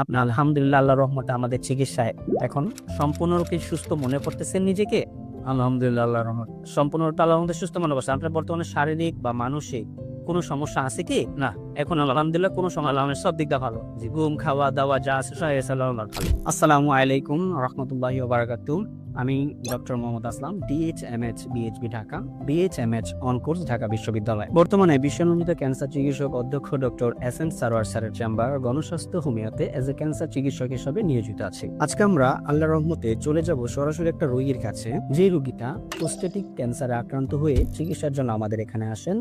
আপনি আলহামদুলিল্লাহ আল্লাহর রহমতে আমাদের চিকিৎসায় এখন সম্পূর্ণরূপে সুস্থ মনে করতেছেন নিজেকে? আলহামদুলিল্লাহ আল্লাহর রহমত। সম্পূর্ণরূপে আল্লাহর রহমতে সুস্থ মনে করছেন। আপনার বর্তমানে শারীরিক বা মানসিক কোনো সমস্যা আছে কি? না, এখন আলহামদুলিল্লাহ কোনো সময় আল্লাহ সব দিক দিয়ে ভালো। জি, ঘুম, খাওয়া দাওয়া যা আছে সব আল্লাহর ভালো। আসসালামু আলাইকুম রাহমাতুল্লাহি ওয়া বারাকাতুহু। আমি doctor Mohammad Aslam, DHMH BHB Dhaka, BHMH on course Dhaka বিশ্ববিদ্যালয়। বর্তমানে বিশ্বনন্দিত ক্যান্সার চিকিৎসক অধ্যক্ষ ডক্টর এস এন সারোয়ার স্যারের চেম্বার গণস্বাস্থ্য হোমিওতে এজ এ ক্যান্সার চিকিৎসক হিসেবে নিয়োজিত আছি। আজকে আমরা আল্লাহর রহমতে চলে যাব সরাসরি একটা রোগীর কাছে, যে রোগীটা প্রোস্টেটিক ক্যান্সারে আক্রান্ত হয়ে চিকিৎসার জন্য আমাদের এখানে আসেন।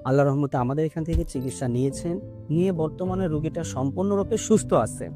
আল্লাহর রহমতে আমাদের এখান থেকে চিকিৎসা নিয়েছেন, নিয়ে বর্তমানে রোগীটা সম্পূর্ণরূপে সুস্থ আছে।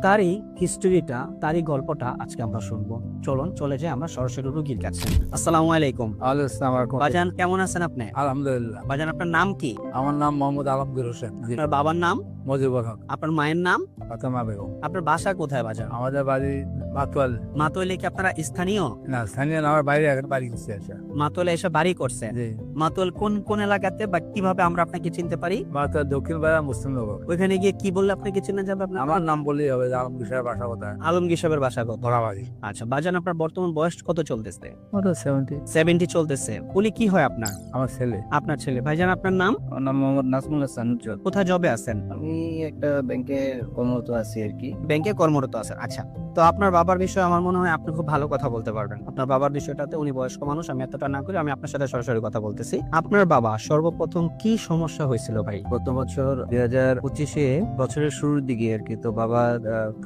তারই হিস্টোরিটা, তারই গল্পটা আজকে আমরা শুনবো। চলুন চলে যাই আমরা সরাসরি রোগীর কাছে। আসসালামু আলাইকুম। আসসালামু আলাইকুম। বাজান কেমন আছেন আপনি? আলহামদুলিল্লাহ। বাজান আপনার নাম কি? আমার নাম মোহাম্মদ আলমগীর হোসেন। জি, আপনার বাবার নাম? মজিবুর হক। আপনার মায়ের নাম? ফাতেমা বেগম। আপনার বাসা কোথায় বাজান? আমাদের বাড়ি মাতোয়াল। মাতোয়ালে কি আপনারা স্থানীয়? না, স্থানীয় না, আমার বাইরে এখন বাড়ি গেছে আসা। মাতোয়ালে এসে বাড়ি করছেন? জি, মাতোয়াল কোন কোন এলাকাতে বা কিভাবে আমরা আপনাকে চিনতে পারি? মাতোয়াল দক্ষিণ পাড়া মুসলিমনগর। ওইখানে গিয়ে কি বললে আপনাকে চিনা যাবে? আপনার আমার নাম বললেই হবে যে আলমগীর সাহেব বাসা কোথায়? আলমগীর সাহেবের বাসা কোথায়? ধরাবাড়ি। আচ্ছা বাজান, আপনার বর্তমান বয়স কত চলতেছে? 70। 70 চলতেছে। উনি কি হয় আপনার? আমার ছেলে। আপনার ছেলে। ভাইজান আপনার নাম? আমার নাম মোহাম্মদ নাজমুল হাসান উজ্জ্বল। কোথায় জবে আছেন? আমি একটা ব্যাংকে কর্মরত আছি আর কি। ব্যাংকে কর্মরত আছেন। আচ্ছা, তো আপনার বাবার বিষয়ে আমার মনে হয় আপনি খুব ভালো কথা বলতে পারবেন। আপনার বাবার বিষয়টাতে, উনি বয়স্ক মানুষ, আমি এতটা না করে আমি আপনার সাথে সরাসরি কথা বলতেছি। আপনার বাবা সর্বপ্রথম কি সমস্যা হয়েছিল ভাই? গত বছর 2025-এ বছরের শুরুর দিকে আর কি, তো বাবা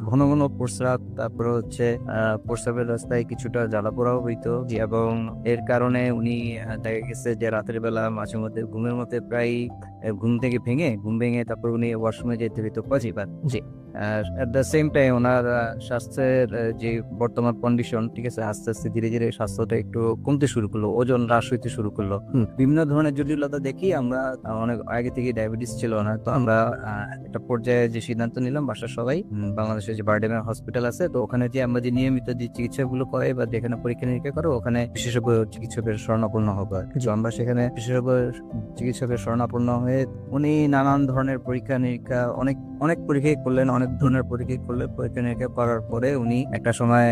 ঘন ঘন প্রস্রাব, তারপরে হচ্ছে প্রস্রাবের রাস্তায় কিছুটা জ্বালাপোড়াও হইতো, এবং এর কারণে উনি দেখা গেছে যে রাতের বেলা মাঝে মধ্যে ঘুমের মধ্যে প্রায় ঘুম ভেঙে তারপর উনি ওয়াশরুমে যেতে হইতো কয়েকবার। জি। এট দ্য সেম টাইম ওনার স্বাস্থ্যের যে বর্তমান কন্ডিশন, ঠিক আছে, আস্তে আস্তে ধীরে ধীরে স্বাস্থ্যটা একটু কমতে শুরু করলো, ওজন হ্রাস হইতে শুরু করলো। বিভিন্ন ধরনের জটিলতা দেখি আমরা, অনেক আগে থেকে ডায়াবেটিস ছিল না, তো আমরা একটা পর্যায়ে যে সিদ্ধান্ত নিলাম বাসার সবাই, বাংলাদেশের যে বারডেমের হসপিটাল আছে, তো ওখানে যে আমরা যে নিয়মিত যে চিকিৎসাগুলো করে বা যেখানে পরীক্ষা নিরীক্ষা করে, ওখানে বিশেষজ্ঞ চিকিৎসকের শরণাপন্ন হবে। তো আমরা সেখানে বিশেষজ্ঞ চিকিৎসকের শরণাপন্ন হয়ে উনি নানান ধরনের পরীক্ষা নিরীক্ষা অনেক অনেক পরীক্ষাই করলেন, অনেক ধরনের পরীক্ষা করলেন। পরীক্ষা নিরীক্ষা করার পরে উনি একটা সময়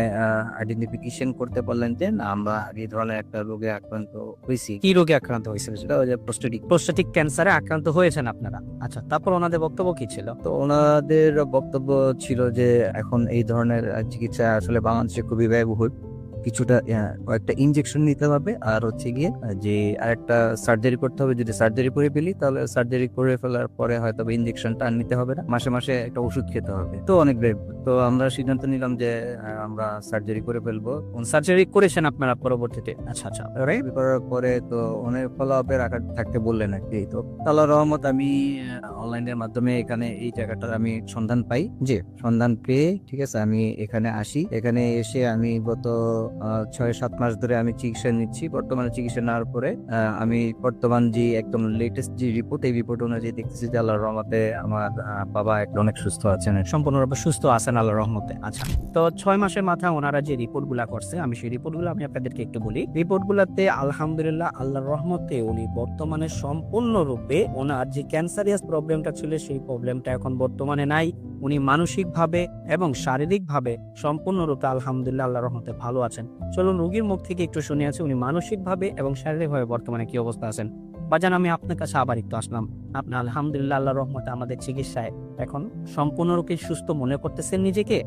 আইডেন্টিফিকেশন করতে পারলেন যে না, আমরা এই ধরনের একটা রোগে আক্রান্ত হয়েছি। কি রোগে আক্রান্ত হয়েছিল সেটা? সেটা ওই যে প্রস্টেটিক। প্রোস্টেটিক ক্যান্সারে আক্রান্ত হয়েছেন আপনারা। আচ্ছা, তারপর ওনাদের বক্তব্য কি ছিল? তো ওনাদের বক্তব্য ছিল যে এখন এই ধরনের চিকিৎসা আসলে বাংলাদেশে খুবই ব্যয়বহুল, কিছুটা কয়েকটা ইনজেকশন নিতে হবে, আর হচ্ছে গিয়ে যে আরেকটা সার্জারি করতে হবে। যদি সার্জারি করে ফেলি তাহলে সার্জারি করে ফেলার পরে হয়তো ইনজেকশনটা আর নিতে হবে না, মাসে মাসে একটা ওষুধ খেতে হবে। তো অনেক ব্যয়বহুল। তো আমরা সিদ্ধান্ত নিলাম যে আমরা সার্জারি করে ফেলবো। সার্জারি করেছেন আপনারা পরবর্তীতে? আচ্ছা আচ্ছা। সার্জারি করার পরে তো অনেক ফলো আপের আকার থাকতে বললেন আর কি। তো আল্লাহর রহমত আমি অনলাইনের মাধ্যমে এখানে এই জায়গাটার আমি সন্ধান পাই। যে সন্ধান পেয়ে, ঠিক আছে, আমি এখানে আসি। এখানে এসে আমি গত 6-7 মাস ধরে আমি চিকিৎসা নিচ্ছি। বর্তমানে চিকিৎসা নেওয়ার পরে আমি বর্তমান যে একদম লেটেস্ট যে রিপোর্ট, এই রিপোর্ট অনুযায়ী দেখতেছি যে আল্লাহর রহমতে আমার বাবা একটা অনেক সুস্থ আছেন, সম্পূর্ণরূপে সুস্থ আছেন আল্লাহর রহমতে। আচ্ছা, তো 6 মাসের মাথায় ওনারা যে রিপোর্ট গুলা করছে, আমি সেই রিপোর্ট গুলো আমি আপনাদেরকে একটু বলি। রিপোর্ট গুলাতে আলহামদুলিল্লাহ আল্লাহর রহমতে উনি বর্তমানে সম্পূর্ণরূপে ওনার যে ক্যান্সারিয়াস প্রবলেমটা ছিল সেই প্রবলেমটা এখন বর্তমানে নাই। উনি মানসিক ভাবে এবং শারীরিক ভাবে সম্পূর্ণরূপে আলহামদুলিল্লাহ আল্লাহর রহমতে ভালো আছেন। চলুন রোগীর মুখ থেকে একটু শুনে আছি উনি মানসিক ভাবে এবং শারীরিক ভাবে বর্তমানে কি অবস্থা আছেন। বাজান, আমি আপনার কাছে আবার একটু আসলাম। আপনি আলহামদুলিল্লাহ আল্লাহর রহমতে আমাদের চিকিৎসায় এখন সম্পূর্ণরূপে সুস্থ মনে করতেছেন নিজেকে?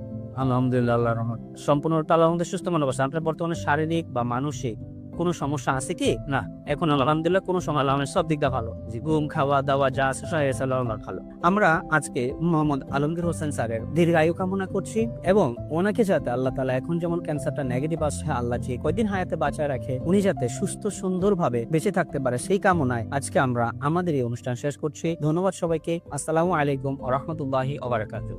আলহামদুলিল্লাহ আল্লাহর রহমত। সম্পূর্ণরূপে আল্লাহর রহমতে সুস্থ মনে করছেন। আপনার বর্তমানে শারীরিক বা মানসিক কোনো সমস্যা আছে কি? না, এখন আলহামদুলিল্লাহ কোনো সময় আল্লাহর সব দিক দিয়ে ভালো। জি, ঘুম, খাওয়া দাওয়া যা আছে সব আল্লাহর ভালো। আমরা আজকে মোহাম্মদ আলমগীর হোসেন স্যারের দীর্ঘায়ু কামনা করছি, এবং ওনাকে যাতে আল্লাহ তাআলা এখন যেমন ক্যান্সারটা নেগেটিভ আসছে, আল্লাহ যে কয়দিন হায়াতে বাঁচায় রাখে, উনি যাতে সুস্থ সুন্দরভাবে বেঁচে থাকতে পারে, সেই কামনায় আজকে আমরা আমাদের এই অনুষ্ঠান শেষ করছি। ধন্যবাদ সবাইকে। আসসালামু আলাইকুম ওয়া রাহমাতুল্লাহি ওয়া বারাকাতুহু।